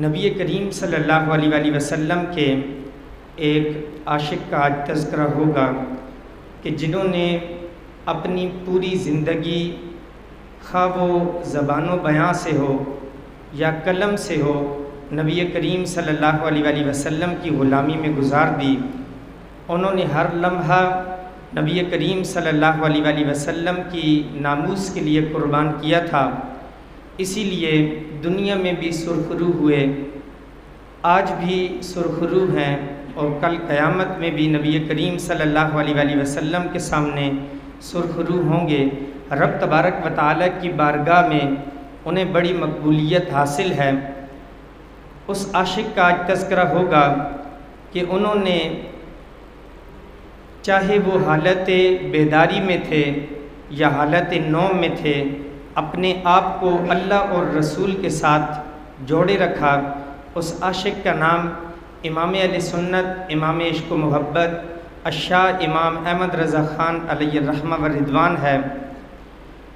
نبی کریم صلی اللہ علیہ وآلہ وسلم کے ایک عاشق کا آج تذکرہ ہوگا کہ جنہوں نے اپنی پوری زندگی خواہ وہ زبان و بیان سے ہو یا قلم سے ہو نبی کریم صلی اللہ علیہ وآلہ وسلم کی غلامی میں گزار دی۔ انہوں نے ہر لمحہ نبی کریم صلی اللہ علیہ وآلہ وسلم کی ناموس کے لیے قربان کیا تھا، اسی لیے دنیا میں بھی سرخرو ہوئے، آج بھی سرخرو ہیں اور کل قیامت میں بھی نبی کریم صلی اللہ علیہ وآلہ وسلم کے سامنے سرخرو ہوں گے۔ رب تبارک و تعالیٰ کی بارگاہ میں انہیں بڑی مقبولیت حاصل ہے۔ اس عاشق کا آج تذکرہ ہوگا کہ انہوں نے چاہے وہ حالت بیداری میں تھے یا حالت نوم میں تھے، اپنے آپ کو اللہ اور رسول کے ساتھ جوڑے رکھا۔ اس عاشق کا نام امام اہل سنت، امام عشق و محبت الشاہ امام احمد رضا خان علیہ الرحمہ و رضوان ہے۔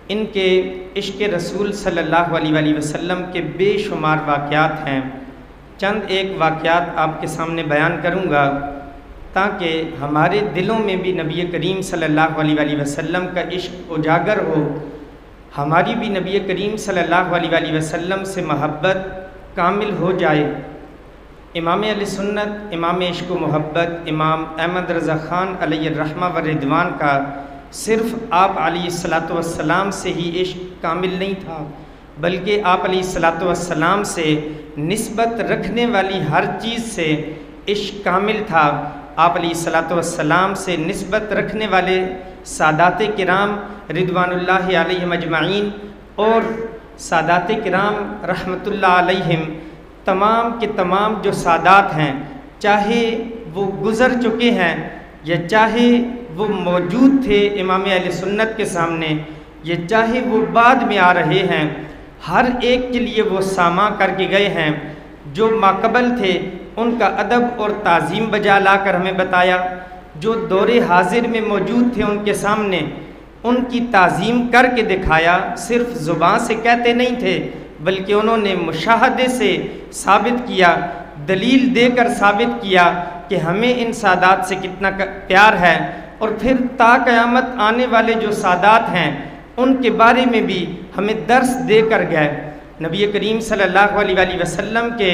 ان کے عشق رسول صلی اللہ علیہ وآلہ وسلم کے بے شمار واقعات ہیں۔ چند ایک واقعات آپ کے سامنے بیان کروں گا تاکہ ہمارے دلوں میں بھی نبی کریم صلی اللہ علیہ وآلہ وسلم کا عشق اجاگر ہو، ہماری بھی نبی کریم صلی اللہ علیہ وآلہ وسلم سے محبت کامل ہو جائے۔ امام اہل سنت، امام عشق و محبت امام احمد رضا خان علیہ الرحمہ و رضوان کا صرف آپ علیہ الصلاۃ والسلام سے ہی عشق کامل نہیں تھا، بلکہ آپ علیہ الصلاۃ والسلام سے نسبت رکھنے والی ہر چیز سے عشق کامل تھا۔ آپ علیہ الصلاۃ والسلام سے نسبت رکھنے والے سادات کرام رضوان اللہ علیہم اجمعین اور سادات کرام رحمۃ اللہ علیہم، تمام کے تمام جو سادات ہیں، چاہے وہ گزر چکے ہیں یا چاہے وہ موجود تھے امام اہل سنت کے سامنے یا چاہے وہ بعد میں آ رہے ہیں، ہر ایک کے لیے وہ ساماں کر کے گئے ہیں۔ جو ماقبل تھے ان کا ادب اور تعظیم بجا لا کر ہمیں بتایا، جو دور حاضر میں موجود تھے ان کے سامنے ان کی تعظیم کر کے دکھایا۔ صرف زبان سے کہتے نہیں تھے بلکہ انہوں نے مشاہدے سے ثابت کیا، دلیل دے کر ثابت کیا کہ ہمیں ان سادات سے کتنا پیار ہے، اور پھر تا قیامت آنے والے جو سادات ہیں ان کے بارے میں بھی ہمیں درس دے کر گئے۔ نبی کریم صلی اللہ علیہ وآلہ وسلم کے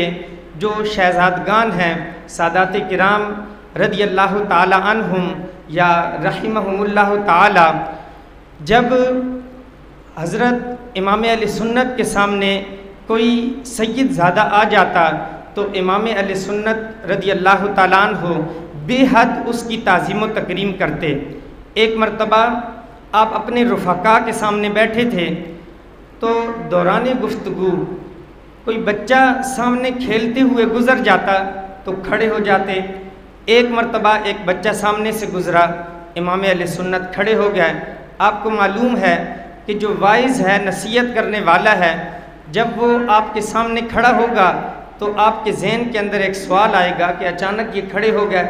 جو شہزادگان ہیں، سادات کرام رضی اللہ تعالی عنہم یا رحمہم اللہ تعالی، جب حضرت امام اہل سنت کے سامنے کوئی سید زادہ آ جاتا تو امام اہل سنت رضی اللہ تعالیٰ عنہ بے حد اس کی تعظیم و تکریم کرتے۔ ایک مرتبہ آپ اپنے رفقا کے سامنے بیٹھے تھے تو دوران گفتگو کوئی بچہ سامنے کھیلتے ہوئے گزر جاتا تو کھڑے ہو جاتے۔ ایک مرتبہ ایک بچہ سامنے سے گزرا، امام اہل سنت کھڑے ہو گئے۔ آپ کو معلوم ہے کہ جو وائز ہے، نصیحت کرنے والا ہے، جب وہ آپ کے سامنے کھڑا ہوگا تو آپ کے ذہن کے اندر ایک سوال آئے گا کہ اچانک یہ کھڑے ہو گئے،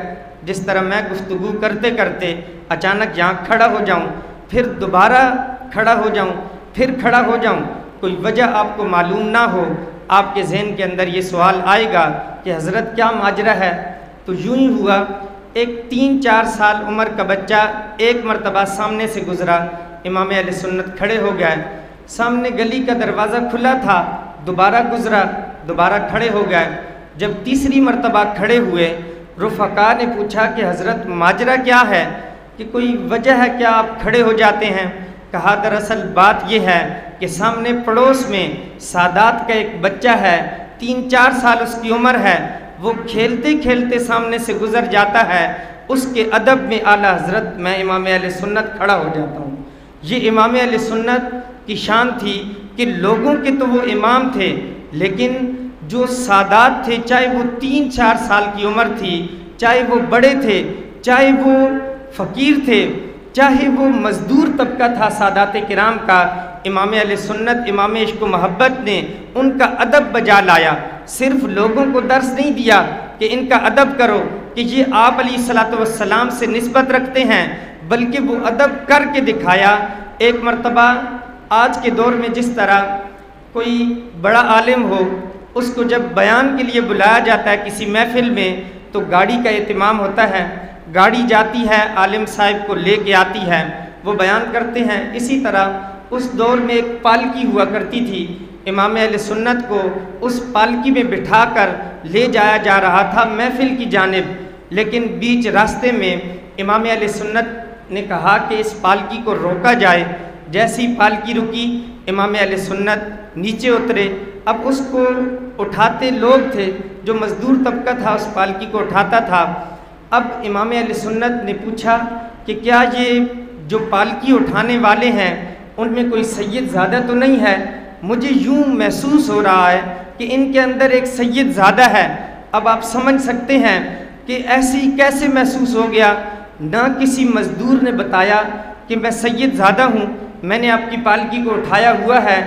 جس طرح میں گفتگو کرتے کرتے اچانک یہاں کھڑا ہو جاؤں، پھر دوبارہ کھڑا ہو جاؤں، پھر کھڑا ہو جاؤں، کوئی وجہ آپ کو معلوم نہ ہو، آپ کے ذہن کے اندر یہ سوال آئے گا کہ حضرت کیا ماجرا ہے؟ تو یوں ہی ہوا، ایک 3-4 سال عمر کا بچہ ایک مرتبہ سامنے سے گزرا، امام اہل سنت کھڑے ہو گئے، سامنے گلی کا دروازہ کھلا تھا، دوبارہ گزرا، دوبارہ کھڑے ہو گئے۔ جب تیسری مرتبہ کھڑے ہوئے، رفقا نے پوچھا کہ حضرت ماجرا کیا ہے، کہ کوئی وجہ ہے کیا آپ کھڑے ہو جاتے ہیں؟ کہا دراصل بات یہ ہے کہ سامنے پڑوس میں سادات کا ایک بچہ ہے، 3-4 سال اس کی عمر ہے، وہ کھیلتے کھیلتے سامنے سے گزر جاتا ہے، اس کے ادب میں اعلیٰ حضرت میں امام اہل سنت کھڑا ہو جاتا ہوں۔ یہ امام اہل سنت کی شان تھی کہ لوگوں کے تو وہ امام تھے، لیکن جو سادات تھے، چاہے وہ 3-4 سال کی عمر تھی، چاہے وہ بڑے تھے، چاہے وہ فقیر تھے، چاہے وہ مزدور طبقہ تھا، سادات کرام کا امام اہل سنت، امام عشق و محبت نے ان کا ادب بجا لایا۔ صرف لوگوں کو درس نہیں دیا کہ ان کا ادب کرو، کہ یہ آپ علیہ الصلاۃ والسلام سے نسبت رکھتے ہیں، بلکہ وہ ادب کر کے دکھایا۔ ایک مرتبہ آج کے دور میں جس طرح کوئی بڑا عالم ہو اس کو جب بیان کے لیے بلایا جاتا ہے کسی محفل میں تو گاڑی کا اہتمام ہوتا ہے، گاڑی جاتی ہے، عالم صاحب کو لے کے آتی ہے، وہ بیان کرتے ہیں۔ اسی طرح اس دور میں ایک پالکی ہوا کرتی تھی، امام اہل سنت کو اس پالکی میں بٹھا کر لے جایا جا رہا تھا محفل کی جانب، لیکن بیچ راستے میں امام اہل سنت نے کہا کہ اس پالکی کو روکا جائے۔ جیسی پالکی رکی، امام اہل سنت نیچے اترے۔ اب اس کو اٹھاتے لوگ تھے، جو مزدور طبقہ تھا اس پالکی کو اٹھاتا تھا۔ اب امام اہل سنت نے پوچھا کہ کیا یہ جو پالکی اٹھانے والے ہیں ان میں کوئی سید زادہ تو نہیں ہے؟ مجھے یوں محسوس ہو رہا ہے کہ ان کے اندر ایک سید زادہ ہے۔ اب آپ سمجھ سکتے ہیں کہ ایسی کیسے محسوس ہو گیا۔ نہ کسی مزدور نے بتایا کہ میں سید زادہ ہوں، میں نے آپ کی پالکی کو اٹھایا ہوا ہے،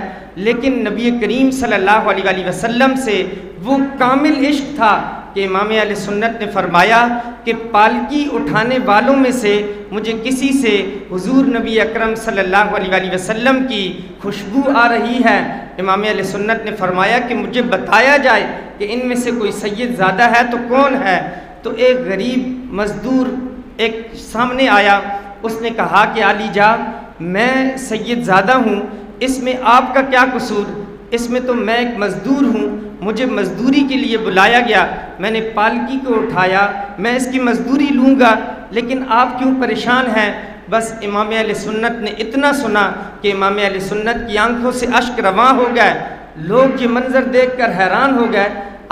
لیکن نبی کریم صلی اللہ علیہ وسلم سے وہ کامل عشق تھا کہ امام اہل سنت نے فرمایا کہ پالکی اٹھانے والوں میں سے مجھے کسی سے حضور نبی اکرم صلی اللہ علیہ وسلم کی خوشبو آ رہی ہے۔ امام اہل سنت نے فرمایا کہ مجھے بتایا جائے کہ ان میں سے کوئی سید زادہ ہے تو کون ہے؟ تو ایک غریب مزدور ایک سامنے آیا، اس نے کہا کہ علی جا، میں سید زادہ ہوں، اس میں آپ کا کیا قصور؟ اس میں تو میں ایک مزدور ہوں، مجھے مزدوری کے لیے بلایا گیا، میں نے پالکی کو اٹھایا، میں اس کی مزدوری لوں گا، لیکن آپ کیوں پریشان ہیں؟ بس امام اہل سنت نے اتنا سنا کہ امام اہل سنت کی آنکھوں سے اشک رواں ہو گئے۔ لوگ یہ منظر دیکھ کر حیران ہو گئے،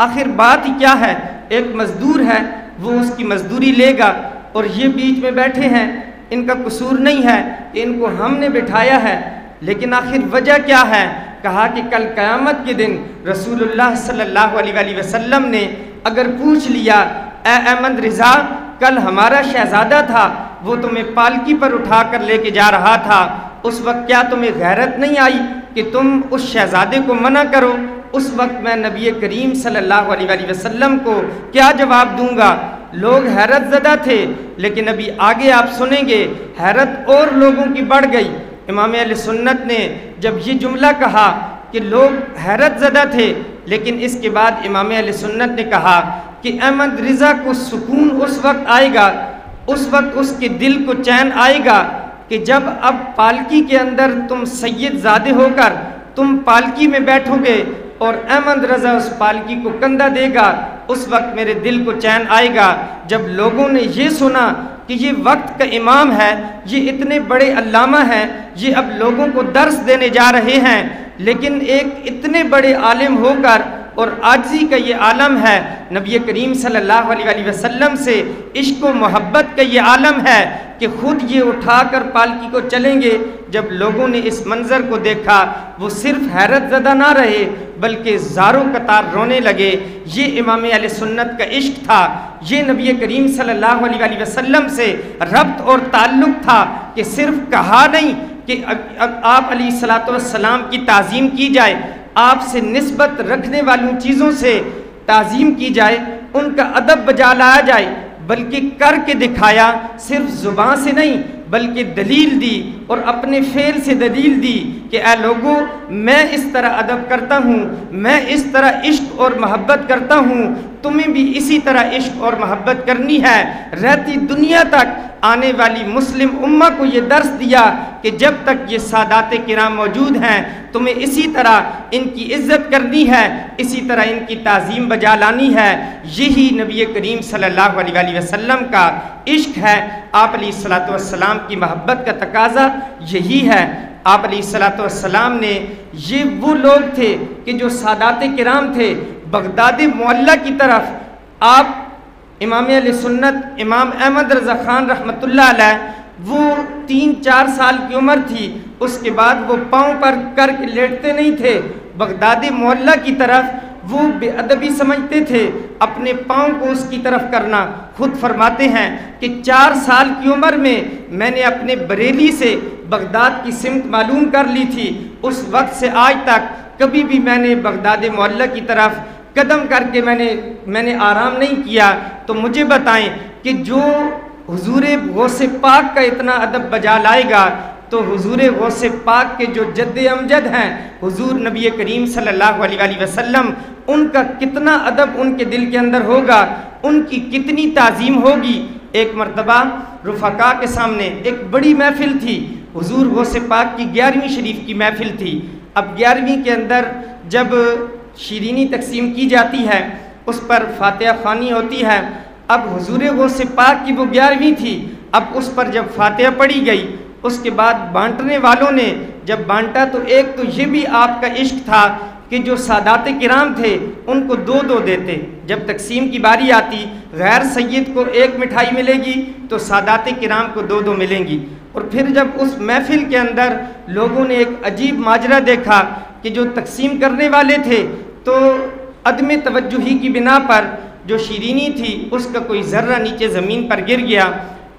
آخر بات ہی کیا ہے؟ ایک مزدور ہے، وہ اس کی مزدوری لے گا، اور یہ بیچ میں بیٹھے ہیں، ان کا قصور نہیں ہے کہ ان کو ہم نے بٹھایا ہے، لیکن آخر وجہ کیا ہے؟ کہا کہ کل قیامت کے دن رسول اللہ صلی اللہ علیہ وسلم نے اگر پوچھ لیا، اے احمد رضا، کل ہمارا شہزادہ تھا، وہ تمہیں پالکی پر اٹھا کر لے کے جا رہا تھا، اس وقت کیا تمہیں غیرت نہیں آئی کہ تم اس شہزادے کو منع کرو؟ اس وقت میں نبی کریم صلی اللہ علیہ وسلم کو کیا جواب دوں گا؟ لوگ حیرت زدہ تھے، لیکن ابھی آگے آپ سنیں گے حیرت اور لوگوں کی بڑھ گئی۔ امام اہل سنت نے جب یہ جملہ کہا کہ لوگ حیرت زدہ تھے، لیکن اس کے بعد امام اہل سنت نے کہا کہ احمد رضا کو سکون اس وقت آئے گا، اس وقت اس کے دل کو چین آئے گا کہ جب اب پالکی کے اندر تم سید زادے ہو کر تم پالکی میں بیٹھو گے اور احمد رضا اس پالکی کو کندھا دے گا، اس وقت میرے دل کو چین آئے گا۔ جب لوگوں نے یہ سنا کہ یہ وقت کا امام ہے، یہ اتنے بڑے علامہ ہیں، یہ اب لوگوں کو درس دینے جا رہے ہیں، لیکن ایک اتنے بڑے عالم ہو کر اور عاجزی کا یہ عالم ہے، نبی کریم صلی اللہ علیہ وسلم سے عشق و محبت کا یہ عالم ہے کہ خود یہ اٹھا کر پالکی کو چلیں گے۔ جب لوگوں نے اس منظر کو دیکھا، وہ صرف حیرت زدہ نہ رہے بلکہ زاروں قطار رونے لگے۔ یہ امام اہل سنت کا عشق تھا، یہ نبی کریم صلی اللہ علیہ وسلم سے ربط اور تعلق تھا کہ صرف کہا نہیں کہ آپ علیہ الصلوۃ والسلام کی تعظیم کی جائے، آپ سے نسبت رکھنے والوں چیزوں سے تعظیم کی جائے، ان کا ادب بجا لایا جائے، بلکہ کر کے دکھایا، صرف زبان سے نہیں بلکہ دلیل دی اور اپنے فعل سے دلیل دی کہ اے لوگوں، میں اس طرح ادب کرتا ہوں، میں اس طرح عشق اور محبت کرتا ہوں، تمہیں بھی اسی طرح عشق اور محبت کرنی ہے۔ رہتی دنیا تک آنے والی مسلم امہ کو یہ درس دیا کہ جب تک یہ سادات کرام موجود ہیں تمہیں اسی طرح ان کی عزت کرنی ہے، اسی طرح ان کی تعظیم بجا لانی ہے۔ یہی نبی کریم صلی اللہ علیہ وسلم کا عشق ہے، آپ علیہ الصلوۃ والسلام کی محبت کا تقاضا یہی ہے۔ آپ علیہ الصلوۃ والسلام نے یہ وہ لوگ تھے کہ جو سادات کرام تھے، بغداد معلیٰ کی طرف آپ امام علیہ سنت امام احمد رضا خان رحمۃ اللہ علیہ، وہ 3-4 سال کی عمر تھی، اس کے بعد وہ پاؤں پر کر کے لیٹتے نہیں تھے، بغداد معلیٰ کی طرف وہ بے ادبی سمجھتے تھے اپنے پاؤں کو اس کی طرف کرنا۔ خود فرماتے ہیں کہ 4 سال کی عمر میں میں نے اپنے بریلی سے بغداد کی سمت معلوم کر لی تھی، اس وقت سے آج تک کبھی بھی میں نے بغداد معلیٰ کی طرف قدم کر کے میں نے آرام نہیں کیا۔ تو مجھے بتائیں کہ جو حضور غوث پاک کا اتنا ادب بجا لائے گا تو حضور غوث پاک کے جو جد امجد ہیں حضور نبی کریم صلی اللہ علیہ وآلہ وسلم، ان کا کتنا ادب ان کے دل کے اندر ہوگا، ان کی کتنی تعظیم ہوگی۔ ایک مرتبہ رفقا کے سامنے ایک بڑی محفل تھی، حضور غوث پاک کی 11ویں شریف کی محفل تھی۔ اب 11ویں کے اندر جب شیرینی تقسیم کی جاتی ہے اس پر فاتحہ خوانی ہوتی ہے۔ اب حضور غوث پاک کی وہ 11ویں تھی، اب اس پر جب فاتحہ پڑھی گئی اس کے بعد بانٹنے والوں نے جب بانٹا تو ایک تو یہ بھی آپ کا عشق تھا کہ جو سادات کرام تھے ان کو 2 دیتے، جب تقسیم کی باری آتی غیر سید کو 1 مٹھائی ملے گی تو سادات کرام کو 2 ملیں گی۔ اور پھر جب اس محفل کے اندر لوگوں نے ایک عجیب ماجرا دیکھا کہ جو تقسیم کرنے والے تھے تو عدم توجہی کی بنا پر جو شیرینی تھی اس کا کوئی ذرہ نیچے زمین پر گر گیا۔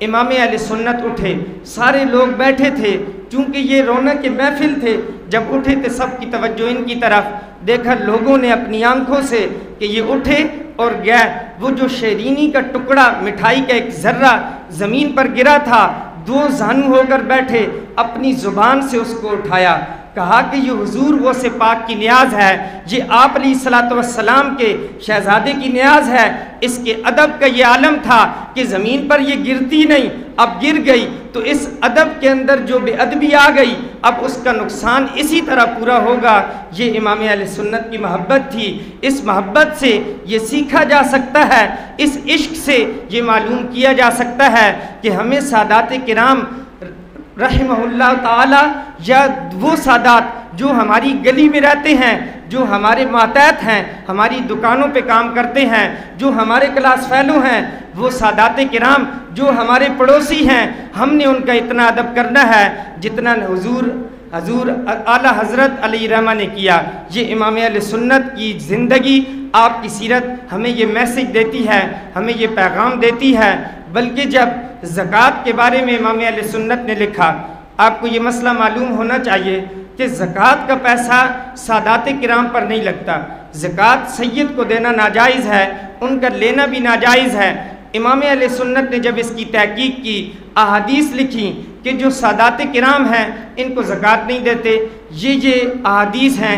امام اہل سنت اٹھے، سارے لوگ بیٹھے تھے، چونکہ یہ رونق کے محفل تھے، جب اٹھے تو سب کی توجہ ان کی طرف، دیکھا لوگوں نے اپنی آنکھوں سے کہ یہ اٹھے اور گئے، وہ جو شیرینی کا ٹکڑا مٹھائی کا ایک ذرہ زمین پر گرا تھا 2 زانو ہو کر بیٹھے، اپنی زبان سے اس کو اٹھایا، کہا کہ یہ حضور غوث پاک کی نیاز ہے، یہ آپ علیہ الصلوۃ والسلام کے شہزادے کی نیاز ہے۔ اس کے ادب کا یہ عالم تھا کہ زمین پر یہ گرتی نہیں، اب گر گئی تو اس ادب کے اندر جو بے ادبی آ گئی اب اس کا نقصان اسی طرح پورا ہوگا۔ یہ امام اہل سنت کی محبت تھی، اس محبت سے یہ سیکھا جا سکتا ہے، اس عشق سے یہ معلوم کیا جا سکتا ہے کہ ہمیں سادات کرام رحمہ اللہ تعالی یا وہ سادات جو ہماری گلی میں رہتے ہیں، جو ہمارے ماتحت ہیں، ہماری دکانوں پہ کام کرتے ہیں، جو ہمارے کلاس فیلو ہیں، وہ سادات کرام جو ہمارے پڑوسی ہیں، ہم نے ان کا اتنا ادب کرنا ہے جتنا حضور اعلیٰ حضرت علیہ رحمہ نے کیا۔ یہ امام اہل سنت کی زندگی، آپ کی سیرت ہمیں یہ میسج دیتی ہے، ہمیں یہ پیغام دیتی ہے۔ بلکہ جب زکوٰۃ کے بارے میں امام اہل سنت نے لکھا، آپ کو یہ مسئلہ معلوم ہونا چاہیے کہ زکوٰۃ کا پیسہ سادات کرام پر نہیں لگتا، زکوٰۃ سید کو دینا ناجائز ہے، ان کا لینا بھی ناجائز ہے۔ امام اہل سنت نے جب اس کی تحقیق کی، احادیث لکھی کہ جو سادات کرام ہیں ان کو زکوٰۃ نہیں دیتے، یہ احادیث ہیں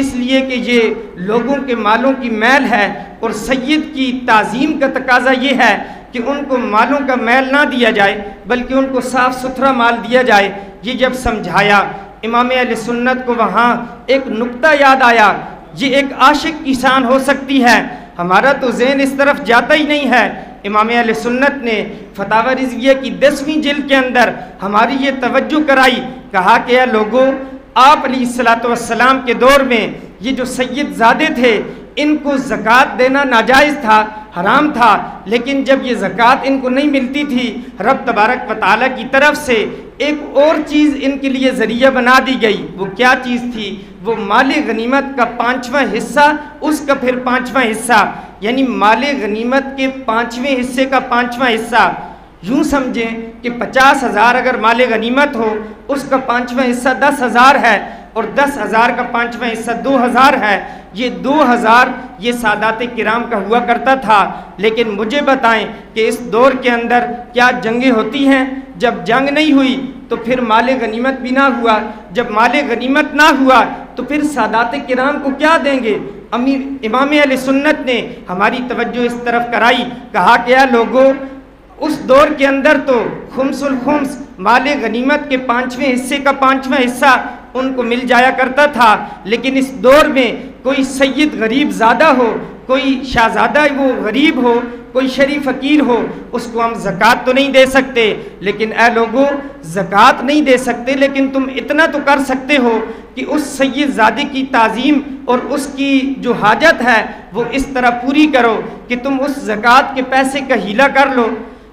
اس لیے کہ یہ لوگوں کے مالوں کی میل ہے، اور سید کی تعظیم کا تقاضا یہ ہے کہ ان کو مالوں کا میل نہ دیا جائے بلکہ ان کو صاف ستھرا مال دیا جائے۔ یہ جب سمجھایا امام اہل سنت کو وہاں ایک نقطہ یاد آیا، یہ ایک عاشق کی شان ہو سکتی ہے، ہمارا تو ذہن اس طرف جاتا ہی نہیں ہے۔ امام اہل سنت نے فتاوی رضویہ کی 10ویں جلد کے اندر ہماری یہ توجہ کرائی، کہا کہ اے لوگوں، آپ علیہ الصلوۃ والسلام کے دور میں یہ جو سید زادے تھے ان کو زکوٰۃ دینا ناجائز تھا، حرام تھا، لیکن جب یہ زکوٰۃ ان کو نہیں ملتی تھی رب تبارک و تعالیٰ کی طرف سے ایک اور چیز ان کے لیے ذریعہ بنا دی گئی۔ وہ کیا چیز تھی؟ وہ مال غنیمت کا 5واں حصہ، اس کا پھر 5واں حصہ، یعنی مال غنیمت کے 5ویں حصے کا 5واں حصہ۔ یوں سمجھیں کہ 50,000 اگر مال غنیمت ہو اس کا 5واں حصہ 10,000 ہے، اور 10,000 کا 5واں حصہ 2,000 ہے۔ یہ 2,000 یہ سادات کرام کا ہوا کرتا تھا۔ لیکن مجھے بتائیں کہ اس دور کے اندر کیا جنگیں ہوتی ہیں؟ جب جنگ نہیں ہوئی تو پھر مال غنیمت بھی نہ ہوا، جب مال غنیمت نہ ہوا تو پھر سادات کرام کو کیا دیں گے؟ امام اہل سنت نے ہماری توجہ اس طرف کرائی، کہا کہ اے لوگوں، اس دور کے اندر تو خمس الخمس مال غنیمت کے 5ویں حصے کا 5واں حصہ ان کو مل جایا کرتا تھا، لیکن اس دور میں کوئی سید غریب زادہ ہو، کوئی شہزادہ وہ غریب ہو، کوئی شریف فقیر ہو، اس کو ہم زکوٰۃ تو نہیں دے سکتے۔ لیکن اے لوگوں، زکوٰۃ نہیں دے سکتے لیکن تم اتنا تو کر سکتے ہو کہ اس سید زادے کی تعظیم اور اس کی جو حاجت ہے وہ اس طرح پوری کرو کہ تم اس زکوٰۃ کے پیسے کا ہیلا کر لو۔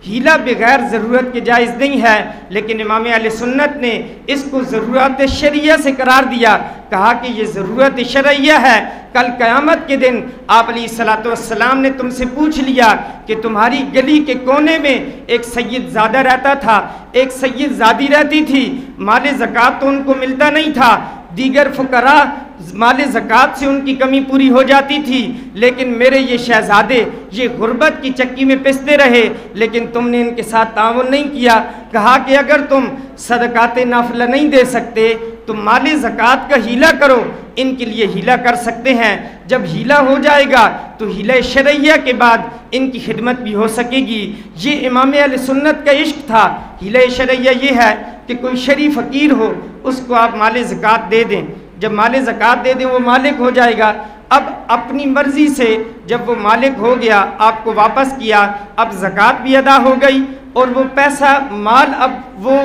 ہیلا بغیر ضرورت کے جائز نہیں ہے، لیکن امام اہل سنت نے اس کو ضرورت شرعیہ سے قرار دیا، کہا کہ یہ ضرورت شرعیہ ہے۔ کل قیامت کے دن آپ علیہ الصلوۃ والسلام نے تم سے پوچھ لیا کہ تمہاری گلی کے کونے میں ایک سید زادہ رہتا تھا، ایک سید زادی رہتی تھی، مال زکوٰۃ تو ان کو ملتا نہیں تھا، دیگر فقراء مال زکوٰۃ سے ان کی کمی پوری ہو جاتی تھی، لیکن میرے یہ شہزادے یہ غربت کی چکی میں پستے رہے، لیکن تم نے ان کے ساتھ تعاون نہیں کیا۔ کہا کہ اگر تم صدقات نافلہ نہیں دے سکتے تو مال زکوٰۃ کا ہیلہ کرو، ان کے لیے ہیلہ کر سکتے ہیں۔ جب ہیلہ ہو جائے گا تو ہیلہ شرعیہ کے بعد ان کی خدمت بھی ہو سکے گی۔ یہ امام اہل سنت کا عشق تھا۔ ہیلہ شرعیہ یہ ہے کہ کوئی شریف فقیر ہو اس کو آپ مال زکوٰۃ دے دیں، جب مال زکوٰۃ دے دیں وہ مالک ہو جائے گا۔ اب اپنی مرضی سے جب وہ مالک ہو گیا، آپ کو واپس کیا، اب زکوٰۃ بھی ادا ہو گئی اور وہ پیسہ مال اب وہ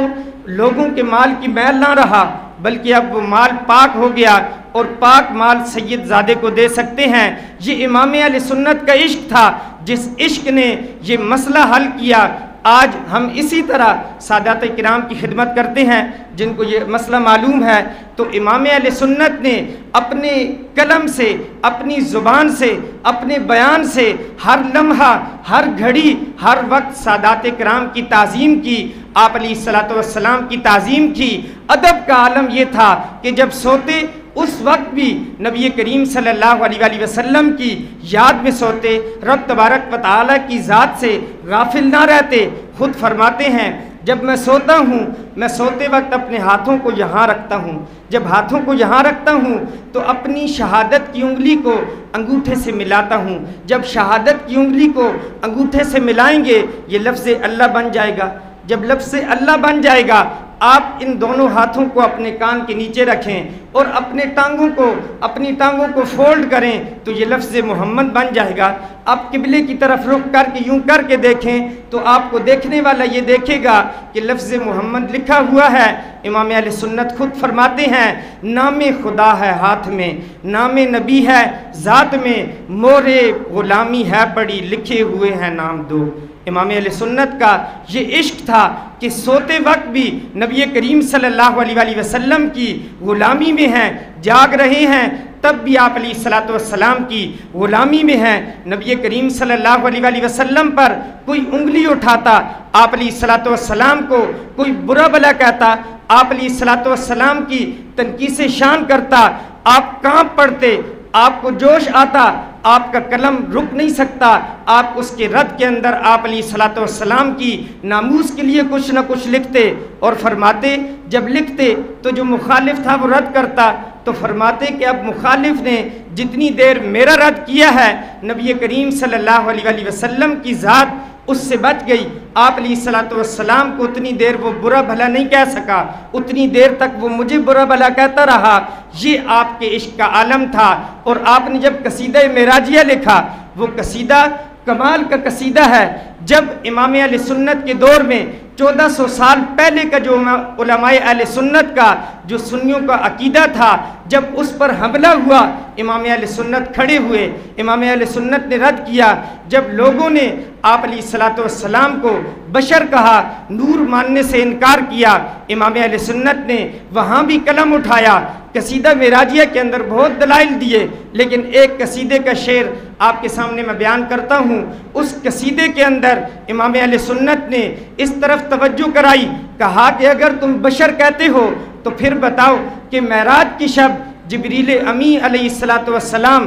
لوگوں کے مال کی میل نہ رہا، بلکہ اب وہ مال پاک ہو گیا اور پاک مال سید زادے کو دے سکتے ہیں۔ یہ امام اہل سنت کا عشق تھا، جس عشق نے یہ مسئلہ حل کیا۔ آج ہم اسی طرح سادات کرام کی خدمت کرتے ہیں جن کو یہ مسئلہ معلوم ہے، تو امام اہل سنت نے اپنے قلم سے، اپنی زبان سے، اپنے بیان سے ہر لمحہ، ہر گھڑی، ہر وقت سادات کرام کی تعظیم کی، آپ علیہ الصلوۃ والسلام کی تعظیم کی۔ ادب کا عالم یہ تھا کہ جب سوتے اس وقت بھی نبی کریم صلی اللہ علیہ وآلہ وسلم کی یاد میں سوتے، رب تبارک و تعالیٰ کی ذات سے غافل نہ رہتے۔ خود فرماتے ہیں جب میں سوتا ہوں، میں سوتے وقت اپنے ہاتھوں کو یہاں رکھتا ہوں، جب ہاتھوں کو یہاں رکھتا ہوں تو اپنی شہادت کی انگلی کو انگوٹھے سے ملاتا ہوں، جب شہادت کی انگلی کو انگوٹھے سے ملائیں گے یہ لفظ اللہ بن جائے گا، جب لفظ اللہ بن جائے گا آپ ان دونوں ہاتھوں کو اپنے کان کے نیچے رکھیں اور اپنی ٹانگوں کو فولڈ کریں تو یہ لفظ محمد بن جائے گا۔ آپ قبلے کی طرف رخ کر کے یوں کر کے دیکھیں تو آپ کو دیکھنے والا یہ دیکھے گا کہ لفظ محمد لکھا ہوا ہے۔ امام اہل سنت خود فرماتے ہیں نام خدا ہے ہاتھ میں، نام نبی ہے ذات میں، مورے غلامی ہے پڑی لکھے ہوئے ہیں نام دو۔ امام اہل سنت کا یہ عشق تھا کہ سوتے وقت بھی نبی کریم صلی اللہ علیہ وآلہ وسلم کی غلامی میں ہیں، جاگ رہے ہیں تب بھی آپ علیہ الصلوۃ والسلام کی غلامی میں ہیں۔ نبی کریم صلی اللہ علیہ وآلہ وسلم پر کوئی انگلی اٹھاتا، آپ علیہ الصلوۃ والسلام کو کوئی برا بھلا کہتا، آپ علیہ الصلوۃ والسلام کی تنقیص شان کرتا، آپ کانپ پڑتے، آپ کو جوش آتا، آپ کا قلم رک نہیں سکتا، آپ اس کے رد کے اندر آپ علیہ الصلوۃ والسلام کی ناموس کے لیے کچھ نہ کچھ لکھتے اور فرماتے، جب لکھتے تو جو مخالف تھا وہ رد کرتا تو فرماتے کہ اب مخالف نے جتنی دیر میرا رد کیا ہے نبی کریم صلی اللہ علیہ وآلہ وسلم کی ذات اس سے بچ گئی، آپ علیہ الصلوۃ والسلام کو اتنی دیر وہ برا بھلا نہیں کہہ سکا، اتنی دیر تک وہ مجھے برا بھلا کہتا رہا۔ یہ آپ کے عشق کا عالم تھا۔ اور آپ نے جب قصیدہ معراجیہ لکھا، وہ قصیدہ کمال کا قصیدہ ہے۔ جب امام اہل سنت کے دور میں 1400 سال پہلے کا جو علماء اہل سنت کا جو سنیوں کا عقیدہ تھا، جب اس پر حملہ ہوا امام اہل سنت کھڑے ہوئے، امام اہل سنت نے رد کیا۔ جب لوگوں نے آپ علیہ الصلوۃ والسلام کو بشر کہا، نور ماننے سے انکار کیا، امام اہل سنت نے وہاں بھی قلم اٹھایا، قصیدہ معراجیہ کے اندر بہت دلائل دیے، لیکن ایک قصیدے کا شعر آپ کے سامنے میں بیان کرتا ہوں۔ اس قصیدے کے اندر امام اہل سنت نے اس طرف توجہ کرائی، کہا کہ اگر تم بشر کہتے ہو تو پھر بتاؤ کہ معراج کی شب جبریل امی علیہ الصلوۃ والسلام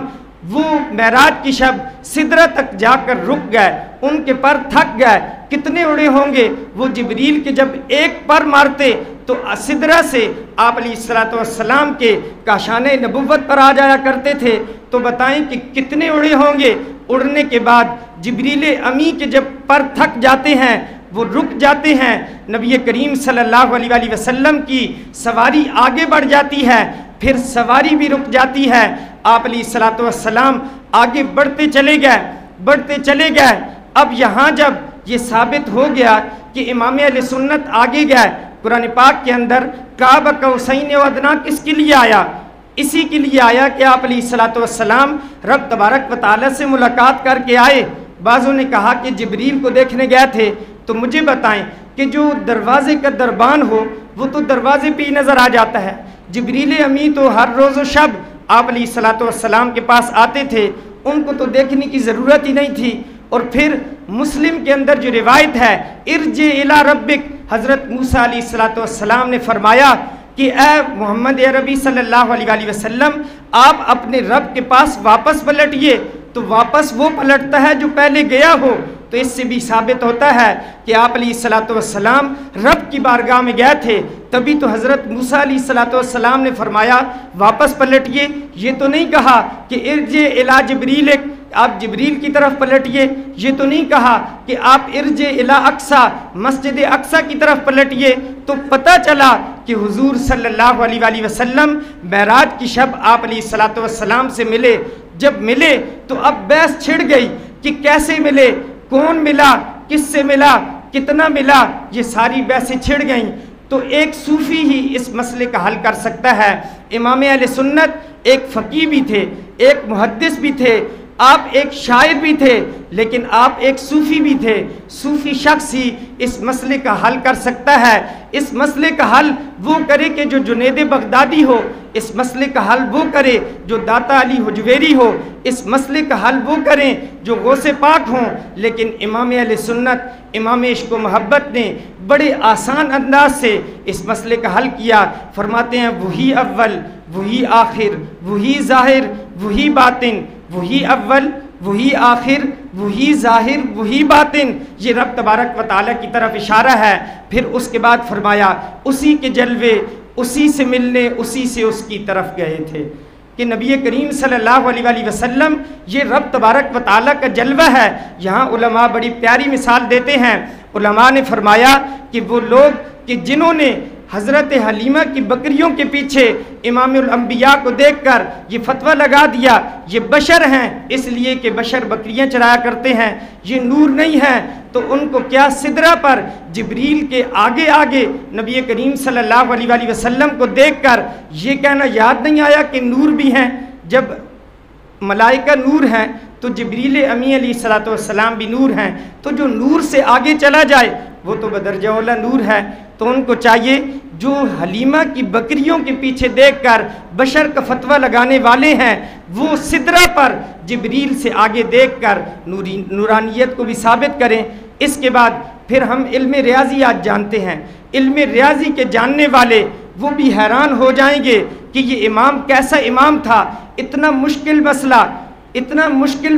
وہ معراج کی شب سدرہ تک جا کر رک گئے، ان کے پر تھک گئے، کتنے اڑے ہوں گے؟ وہ جبریل کے جب ایک پر مارتے تو سدرہ سے آپ علیہ الصلوۃ والسلام کے کاشانِ نبوت پر آ جایا کرتے تھے، تو بتائیں کہ کتنے اڑے ہوں گے؟ اڑنے کے بعد جبریل امی کے جب پر تھک جاتے ہیں، وہ رک جاتے ہیں، نبی کریم صلی اللہ علیہ وآلہ وسلم کی سواری آگے بڑھ جاتی ہے، پھر سواری بھی رک جاتی ہے، آپ علیہ الصلوۃ والسلام آگے بڑھتے چلے گئے۔ اب یہاں جب یہ ثابت ہو گیا کہ امام اہل سنت آگے گئے، قرآن پاک کے اندر قاب قوسین و ادنیٰ کس کے لیے آیا؟ اسی کے لیے آیا کہ آپ علیہ الصلوۃ والسلام رب تبارک و تعالیٰ سے ملاقات کر کے آئے۔ بعضوں نے کہا کہ جبریل کو دیکھنے گئے تھے، تو مجھے بتائیں کہ جو دروازے کا دربان ہو وہ تو دروازے پہ ہی نظر آ جاتا ہے۔ جبریل امی تو ہر روز و شب آپ علیہ الصلوۃ والسلام کے پاس آتے تھے، ان کو تو دیکھنے کی ضرورت ہی نہیں تھی۔ اور پھر مسلم کے اندر جو روایت ہے ارجع الی ربک، حضرت موسیٰ علیہ الصلوۃ والسلام نے فرمایا کہ اے محمد عربی صلی اللہ علیہ وآلہ وسلم آپ اپنے رب کے پاس واپس پلٹیے، تو واپس وہ پلٹتا ہے جو پہلے گیا ہو۔ تو اس سے بھی ثابت ہوتا ہے کہ آپ علیہ السلام رب کی بارگاہ میں گئے تھے، تبھی تو حضرت موسیٰ علیہ السلام نے فرمایا واپس پلٹیے۔ یہ تو نہیں کہا کہ ارجع الی جبریل، آپ جبریل کی طرف پلٹیے، یہ تو نہیں کہا کہ آپ ارجع الی اقصی، مسجد اقصی کی طرف پلٹیے۔ تو پتہ چلا کہ حضور صلی اللہ علیہ وآلہ وسلم معراج کی شب آپ علیہ السلام سے ملے۔ جب ملے تو اب بحث چھڑ گئی کہ کیسے ملے، کون ملا، کس سے ملا، کتنا ملا، یہ ساری بحثیں چھڑ گئیں۔ تو ایک صوفی ہی اس مسئلے کا حل کر سکتا ہے۔ امام اہل سنت ایک فقیہ بھی تھے، ایک محدث بھی تھے، آپ ایک شاعر بھی تھے، لیکن آپ ایک صوفی بھی تھے۔ صوفی شخص ہی اس مسئلے کا حل کر سکتا ہے۔ اس مسئلے کا حل وہ کرے کہ جو جنید بغدادی ہو، اس مسئلے کا حل وہ کرے جو داتا علی حجویری ہو، اس مسئلے کا حل وہ کریں جو غوث پاک ہوں۔ لیکن امام اہل سنت، امام عشق و محبت نے بڑے آسان انداز سے اس مسئلے کا حل کیا۔ فرماتے ہیں وہی اول، وہی آخر، وہی ظاہر، وہی باطن، وہی اول، وہی آخر، وہی ظاہر، وہی باطن۔ یہ رب تبارک و تعالیٰ کی طرف اشارہ ہے۔ پھر اس کے بعد فرمایا اسی کے جلوے، اسی سے ملنے، اسی سے اس کی طرف گئے تھے، کہ نبی کریم صلی اللہ علیہ وآلہ وسلم یہ رب تبارک و تعالیٰ کا جلوہ ہے۔ یہاں علماء بڑی پیاری مثال دیتے ہیں۔ علماء نے فرمایا کہ وہ لوگ کہ جنہوں نے حضرت حلیمہ کی بکریوں کے پیچھے امام الانبیاء کو دیکھ کر یہ فتویٰ لگا دیا یہ بشر ہیں، اس لیے کہ بشر بکریاں چرایا کرتے ہیں، یہ نور نہیں ہیں، تو ان کو کیا سدرہ پر جبریل کے آگے آگے نبی کریم صلی اللہ علیہ وآلہ وسلم کو دیکھ کر یہ کہنا یاد نہیں آیا کہ نور بھی ہیں؟ جب ملائکہ نور ہیں تو جبریل امی علیہ السلام بھی نور ہیں، تو جو نور سے آگے چلا جائے وہ تو بدرجہ اولا نور ہے۔ تو ان کو چاہیے جو حلیمہ کی بکریوں کے پیچھے دیکھ کر بشر کا فتویٰ لگانے والے ہیں، وہ سدرہ پر جبریل سے آگے دیکھ کر نورانیت کو بھی ثابت کریں۔ اس کے بعد پھر ہم علم ریاضیات جانتے ہیں۔ علم ریاضی کے جاننے والے وہ بھی حیران ہو جائیں گے کہ یہ امام کیسا امام تھا۔ اتنا مشکل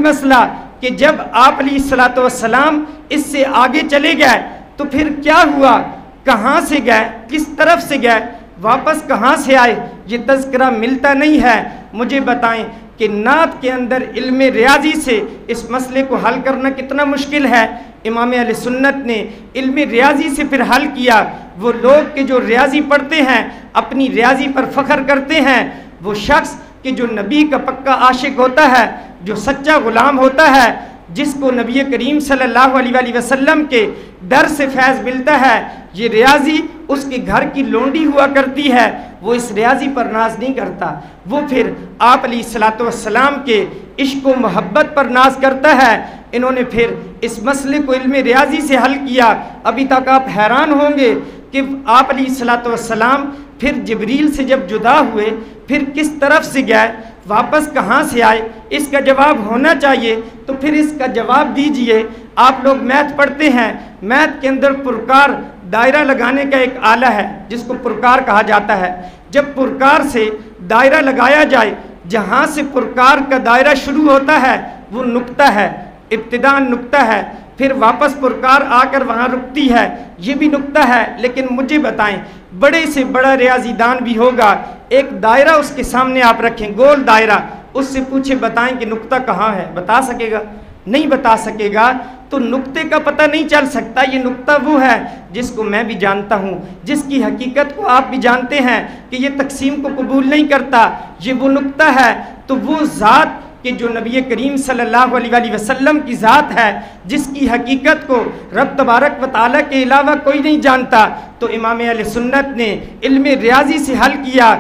مسئلہ کہ جب آپ علیہ السلام اس سے آگے چلے گئے تو پھر کیا ہوا، کہاں سے گئے، کس طرف سے گئے، واپس کہاں سے آئے، یہ تذکرہ ملتا نہیں ہے۔ مجھے بتائیں کہ نعت کے اندر علم ریاضی سے اس مسئلے کو حل کرنا کتنا مشکل ہے۔ امام اہل سنت نے علم ریاضی سے پھر حل کیا۔ وہ لوگ کہ جو ریاضی پڑھتے ہیں اپنی ریاضی پر فخر کرتے ہیں، وہ شخص کہ جو نبی کا پکا عاشق ہوتا ہے، جو سچا غلام ہوتا ہے، جس کو نبی کریم صلی اللہ علیہ وآلہ وسلم کے در سے فیض ملتا ہے، یہ ریاضی اس کے گھر کی لونڈی ہوا کرتی ہے، وہ اس ریاضی پر ناز نہیں کرتا، وہ پھر آپ علیہ السلام کے عشق و محبت پر ناز کرتا ہے۔ انہوں نے پھر اس مسئلے کو علم ریاضی سے حل کیا۔ ابھی تک آپ حیران ہوں گے کہ آپ علیہ السلام پھر جبریل سے جب جدا ہوئے پھر کس طرف سے گئے، واپس کہاں سے آئے، اس کا جواب ہونا چاہیے، تو پھر اس کا جواب دیجئے۔ آپ لوگ میتھ پڑھتے ہیں، میتھ کے اندر پرکار دائرہ لگانے کا ایک آلہ ہے جس کو پرکار کہا جاتا ہے۔ جب پرکار سے دائرہ لگایا جائے، جہاں سے پرکار کا دائرہ شروع ہوتا ہے وہ نقطہ ہے، ابتداءً نقطہ ہے، پھر واپس پرکار آ کر وہاں رکتی ہے، یہ بھی نقطہ ہے۔ لیکن مجھے بتائیں، بڑے سے بڑا ریاضی دان بھی ہوگا، ایک دائرہ اس کے سامنے آپ رکھیں، گول دائرہ، اس سے پوچھیں بتائیں کہ نقطہ کہاں ہے، بتا سکے گا؟ نہیں بتا سکے گا۔ تو نقطے کا پتہ نہیں چل سکتا۔ یہ نقطہ وہ ہے جس کو میں بھی جانتا ہوں، جس کی حقیقت کو آپ بھی جانتے ہیں کہ یہ تقسیم کو قبول نہیں کرتا، یہ وہ نقطہ ہے۔ تو وہ ذات کہ جو نبی کریم صلی اللہ علیہ وآلہ وسلم کی ذات ہے، جس کی حقیقت کو رب تبارک و تعالیٰ کے علاوہ کوئی نہیں جانتا، تو امام اہل سنت نے علم ریاضی سے حل کیا۔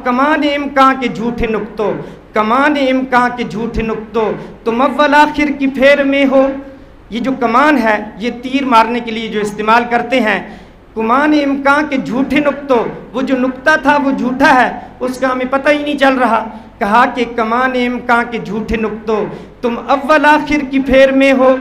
کمان امکان کے جھوٹے نقطوں، کمان امکان کے جھوٹے نقطوں، تم اول آخر کی پھیر میں ہو۔ یہ جو کمان ہے یہ تیر مارنے کے لیے جو استعمال کرتے ہیں، کمان امکان کے جھوٹے نقطوں، وہ جو نقطہ تھا وہ جھوٹا ہے، اس کا ہمیں پتہ ہی نہیں چل رہا۔ کہا کہ کمان امکان کے جھوٹے نقطوں، تم اول آخر کی پھیر میں ہو۔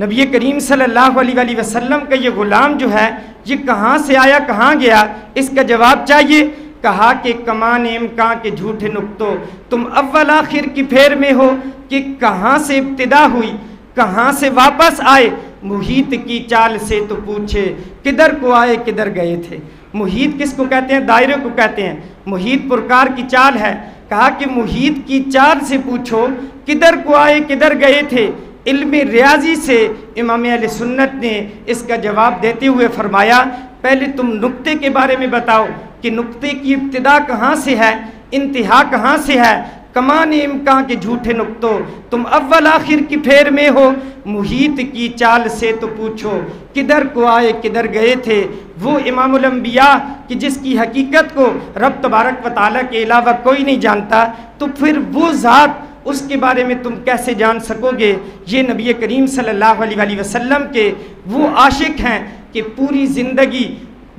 نبی کریم صلی اللہ علیہ وآلہ وسلم کا یہ غلام جو ہے یہ کہاں سے آیا کہاں گیا، اس کا جواب چاہیے۔ کہا کہ کمان امکان کے جھوٹے نقطوں، تم اول آخر کی پھیر میں ہو کہ کہاں سے ابتدا ہوئی کہاں سے واپس آئے، محیط کی چال سے تو پوچھے کدھر کو آئے کدھر گئے تھے۔ محیط کس کو کہتے ہیں؟ دائرے کو کہتے ہیں۔ محیط پرکار کی چال ہے۔ کہا کہ محیط کی چال سے پوچھو کدھر کو آئے کدھر گئے تھے۔ علم ریاضی سے امام اہل سنت نے اس کا جواب دیتے ہوئے فرمایا، پہلے تم نقطے کے بارے میں بتاؤ کہ نقطے کی ابتدا کہاں سے ہے، انتہا کہاں سے ہے۔ کمان امکان کے جھوٹے نقطوں، تم اول آخر کی پھیر میں ہو، محیط کی چال سے تو پوچھو کدھر کو آئے کدھر گئے تھے۔ وہ امام الانبیاء کہ جس کی حقیقت کو رب تبارک و تعالیٰ کے علاوہ کوئی نہیں جانتا، تو پھر وہ ذات اس کے بارے میں تم کیسے جان سکو گے؟ یہ نبی کریم صلی اللہ علیہ وسلم کے وہ عاشق ہیں کہ پوری زندگی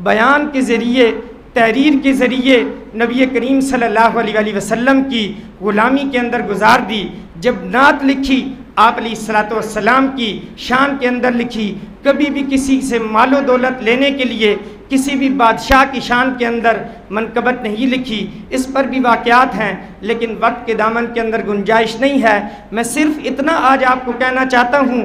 بیان کے ذریعے، تحریر کے ذریعے نبی کریم صلی اللہ علیہ وسلم کی غلامی کے اندر گزار دی۔ جب نعت لکھی آپ علیہ الصلوۃ والسلام کی شان کے اندر لکھی، کبھی بھی کسی سے مال و دولت لینے کے لیے کسی بھی بادشاہ کی شان کے اندر منقبت نہیں لکھی۔ اس پر بھی واقعات ہیں لیکن وقت کے دامن کے اندر گنجائش نہیں ہے۔ میں صرف اتنا آج آپ کو کہنا چاہتا ہوں،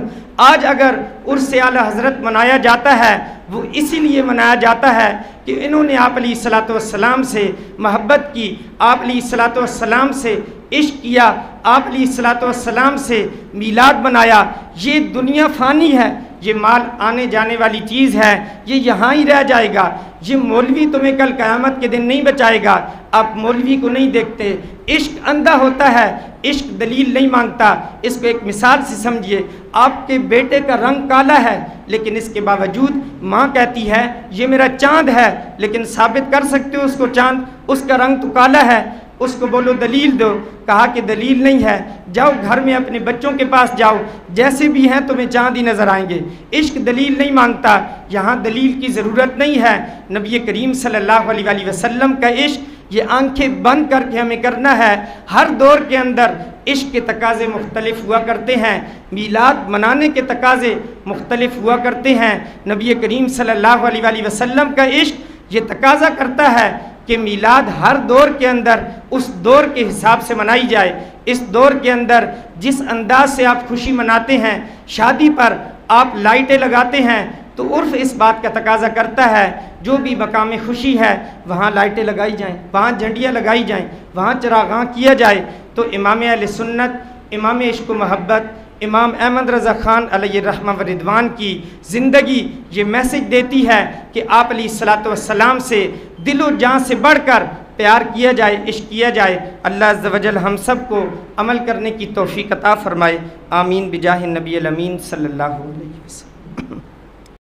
آج اگر عرس اعلیٰ حضرت منایا جاتا ہے وہ اسی لیے منایا جاتا ہے کہ انہوں نے آپ علیہ الصلوۃ والسلام سے محبت کی، آپ علیہ الصلوۃ والسلام سے عشق کیا، آپ علیہ الصلوۃ والسلام سے میلاد منایا۔ یہ دنیا فانی ہے، یہ مال آنے جانے والی چیز ہے، یہ یہاں ہی رہ جائے گا۔ یہ مولوی تمہیں کل قیامت کے دن نہیں بچائے گا۔ آپ مولوی کو نہیں دیکھتے، عشق اندھا ہوتا ہے، عشق دلیل نہیں مانگتا۔ اس کو ایک مثال سے سمجھیے، آپ کے بیٹے کا رنگ کالا ہے لیکن اس کے باوجود ماں کہتی ہے یہ میرا چاند ہے، لیکن ثابت کر سکتے ہو اس کو چاند؟ اس کا رنگ تو کالا ہے، اس کو بولو دلیل دو۔ کہا کہ دلیل نہیں ہے، جاؤ گھر میں اپنے بچوں کے پاس جاؤ، جیسے بھی ہیں تمہیں چاند ہی نظر آئیں گے۔ عشق دلیل نہیں مانگتا، یہاں دلیل کی ضرورت نہیں ہے۔ نبی کریم صلی اللہ علیہ وسلم کا عشق یہ آنکھیں بند کر کے ہمیں کرنا ہے۔ ہر دور کے اندر عشق کے تقاضے مختلف ہوا کرتے ہیں، میلاد منانے کے تقاضے مختلف ہوا کرتے ہیں۔ نبی کریم صلی اللہ علیہ وسلم کا عشق یہ تقاضا کرتا ہے کہ میلاد ہر دور کے اندر اس دور کے حساب سے منائی جائے۔ اس دور کے اندر جس انداز سے آپ خوشی مناتے ہیں، شادی پر آپ لائٹیں لگاتے ہیں، تو عرف اس بات کا تقاضا کرتا ہے جو بھی مقام خوشی ہے وہاں لائٹیں لگائی جائیں، وہاں جھنڈیاں لگائی جائیں، وہاں چراغاں کیا جائے۔ تو امام اہل سنت، امام عشق و محبت، امام احمد رضا خان علیہ الرحمہ و رضوان کی زندگی یہ میسج دیتی ہے کہ آپ علیہ الصلوۃ والسلام سے دل و جان سے بڑھ کر پیار کیا جائے، عشق کیا جائے۔ اللہ عز و جل ہم سب کو عمل کرنے کی توفیق عطا فرمائے۔ آمین بجاہ النبی الامین صلی اللہ علیہ وسلم۔